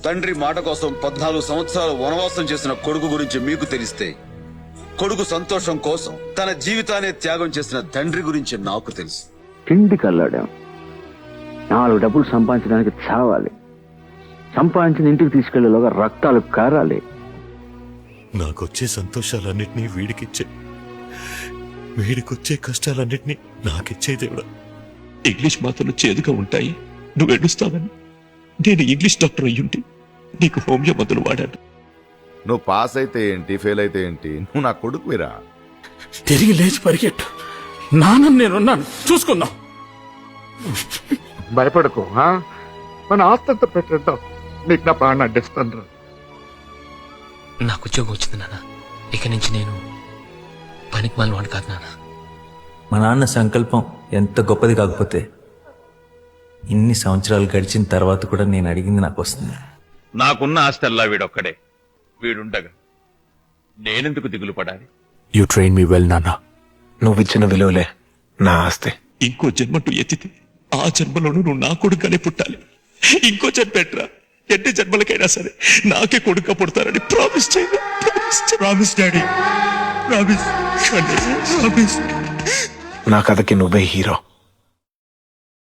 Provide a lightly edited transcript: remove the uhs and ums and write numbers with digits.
తండ్రి మాట కోసం 14 సంవత్సరాలు వనవాసం చేసిన కొడుకు గురించి మీకు తెలిస్తే, కొడుకు సంతోషం కోసం తన జీవితాన్ని త్యాగం చేసిన తండ్రి గురించి నాకు తెలుసు. తిండి కల్లాడాం. 4 డబ్బులు సంపాదించడానికి చావాలి. సంపాదించిన ఇంటికి తీసుకెళ్లేలోగా రక్తాలు కారాలి. నాకొచ్చే సంతోషాలన్నిటినీ వీడికిచ్చే, వీడికొచ్చే కష్టాలన్నిటినీ నాకిచ్చే దేవుడా. ఇంగ్లీష్ మాత్రలు చేదుగా ఉంటాయి, నువ్వు ఎడుస్తావని నేను ఇంగ్లీష్ డాక్టర్ అయ్యుంటే నీకు హోమియో మందులు వాడాను. నువ్వు పాస్ అయితే ఏంటి, ఫెయిల్ అయితే ఏంటి, నువ్వు నా కొడుకువిరా. తిరిగి లేచి పరిగెట్టు. నాన్న నేనున్నాను, చూసుకుందాం. భయపడకు. మన ఆస్తంతా పెట్టేద్దాం. నీకు నా ప్రాణం అడ్డిస్తాను. నాకు ఉద్యోగం వచ్చింది నాన్న. ఇక నుంచి నేను పనికి మాలినవాడు కాదు నాన్న. మా నాన్న సంకల్పం ఎంత గొప్పది కాకపోతే ఇన్ని సంవత్సరాలు గడిచిన తర్వాత కూడా నేను అడిగింది నాకు వస్తుంది. నాకున్న ఆస్తల్లా వీడొక్కడే. వీడుండగా నేనెందుకు దిగులు పడాలి? యు ట్రైన్ మీ వెల్ నాన్న. నువ్విచ్చిన విలువలే నా ఆస్తి. ఇంకో జన్మంటూ ఎత్తితే ఆ జన్మలోనూ నువ్వు నా కొడుకుగానే పుట్టాలి. ఇంకో జన్మెట్రా, ఎన్ని జన్మలకైనా సరే నాకే కొడుక పుడతారని ప్రామిస్ చేయండి. Promise daddy, promise. నా కథకి నువ్వే హీరో.